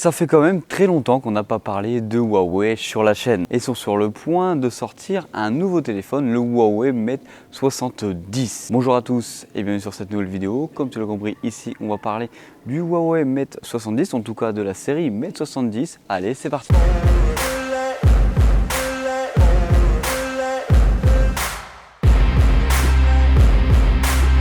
Ça fait quand même très longtemps qu'on n'a pas parlé de Huawei sur la chaîne et sont sur le point de sortir un nouveau téléphone, le Huawei Mate 70. Bonjour à tous et bienvenue sur cette nouvelle vidéo. Comme tu l'as compris, ici on va parler du Huawei Mate 70, en tout cas de la série Mate 70. Allez, c'est parti.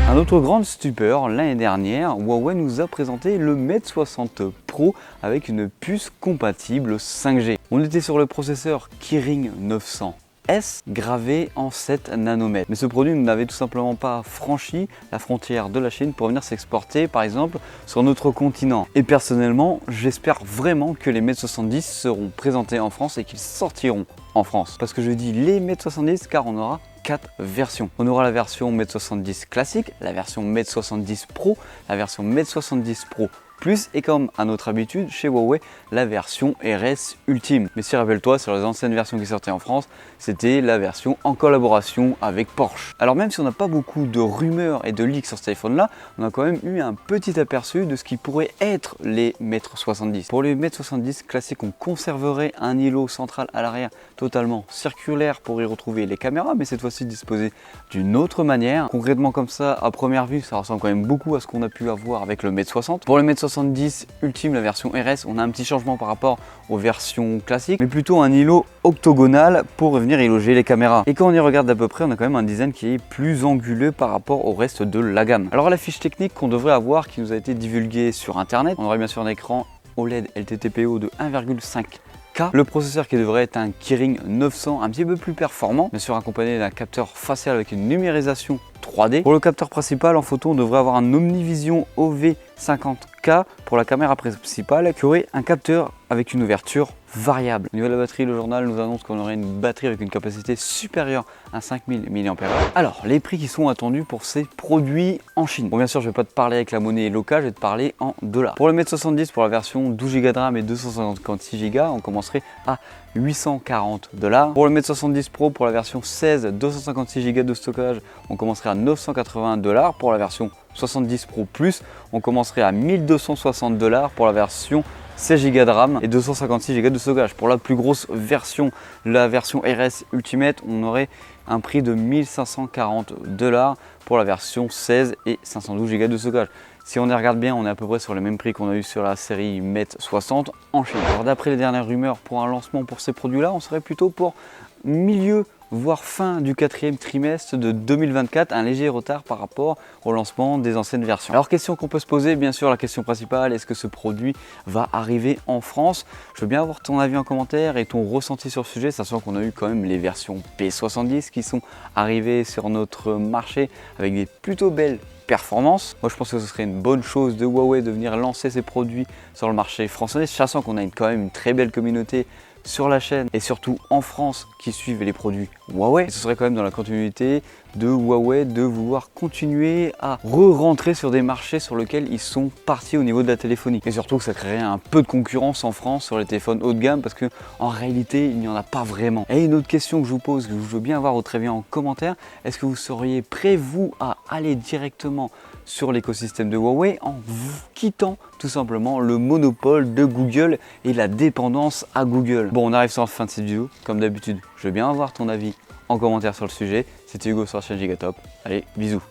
À notre grande stupeur, l'année dernière, Huawei nous a présenté le Mate 60 Pro avec une puce compatible 5G. On était sur le processeur Kirin 900S gravé en 7 nanomètres. Mais ce produit n'avait tout simplement pas franchi la frontière de la Chine pour venir s'exporter par exemple sur notre continent. Et personnellement, j'espère vraiment que les Mate 70 seront présentés en France et qu'ils sortiront en France. Parce que je dis les Mate 70 car on aura 4 versions. On aura la version Mate 70 classique, la version Mate 70 Pro, la version Mate 70 Pro Plus et comme à notre habitude chez Huawei, la version RS Ultime. Mais si rappelle-toi, sur les anciennes versions qui sortaient en France, c'était la version en collaboration avec Porsche. Alors même si on n'a pas beaucoup de rumeurs et de leaks sur ce téléphone-là, on a quand même eu un petit aperçu de ce qui pourrait être les Mate 70. Pour les Mate 70 classiques, on conserverait un îlot central à l'arrière totalement circulaire pour y retrouver les caméras, mais cette fois-ci disposé d'une autre manière. Concrètement comme ça, à première vue, ça ressemble quand même beaucoup à ce qu'on a pu avoir avec le Mate 60. Pour le Mate 70 Ultime, la version RS, on a un petit changement par rapport aux versions classiques, mais plutôt un îlot octogonal pour venir y loger les caméras. Et quand on y regarde d'à peu près, on a quand même un design qui est plus anguleux par rapport au reste de la gamme. Alors la fiche technique qu'on devrait avoir, qui nous a été divulguée sur internet, on aurait bien sûr un écran OLED LTPO de 1,5K, le processeur qui devrait être un Kirin 900 un petit peu plus performant, bien sûr accompagné d'un capteur facial avec une numérisation 3D. Pour le capteur principal en photo, on devrait avoir un Omnivision OV50K pour la caméra principale qui aurait un capteur avec une ouverture variable. Au niveau de la batterie, le journal nous annonce qu'on aurait une batterie avec une capacité supérieure à 5000 mAh. Alors, les prix qui sont attendus pour ces produits en Chine. Bon, bien sûr, je ne vais pas te parler avec la monnaie locale, je vais te parler en dollars. Pour le Mate 70, pour la version 12 Go de RAM et 256 Go, on commencerait à 840 $. Pour le Mate 70 Pro, pour la version 16, 256 Go de stockage, on commencerait à 980 $. Pour la version 70 Pro Plus, on commencerait à 1260 $. Pour la version 16 Go de RAM et 256 Go de stockage. Pour la plus grosse version, la version RS Ultimate, on aurait un prix de 1540 $. Pour la version 16 et 512 Go de stockage. Si on y regarde bien, on est à peu près sur le même prix qu'on a eu sur la série Mate 60 en Chine. Alors d'après les dernières rumeurs pour un lancement pour ces produits-là, on serait plutôt pour milieu voire fin du 4e trimestre de 2024, un léger retard par rapport au lancement des anciennes versions. Alors question qu'on peut se poser, bien sûr la question principale, est-ce que ce produit va arriver en France? Je veux bien avoir ton avis en commentaire et ton ressenti sur le sujet, sachant qu'on a eu quand même les versions P70 qui sont arrivées sur notre marché avec des plutôt belles performances. Moi je pense que ce serait une bonne chose de Huawei de venir lancer ses produits sur le marché français, sachant qu'on a quand même une très belle communauté sur la chaîne et surtout en France qui suivent les produits Huawei. Et ce serait quand même dans la continuité de Huawei de vouloir continuer à re-rentrer sur des marchés sur lesquels ils sont partis au niveau de la téléphonie. Et surtout que ça créerait un peu de concurrence en France sur les téléphones haut de gamme parce que en réalité il n'y en a pas vraiment. Et une autre question que je vous pose, que je veux bien avoir votre avis en commentaire, est-ce que vous seriez prêt vous à aller directement sur l'écosystème de Huawei en quittant tout simplement le monopole de Google et la dépendance à Google? Bon, on arrive sur la fin de cette vidéo. Comme d'habitude, je veux bien avoir ton avis en commentaire sur le sujet. C'était Hugo sur la chaîne Gigatop. Allez, bisous.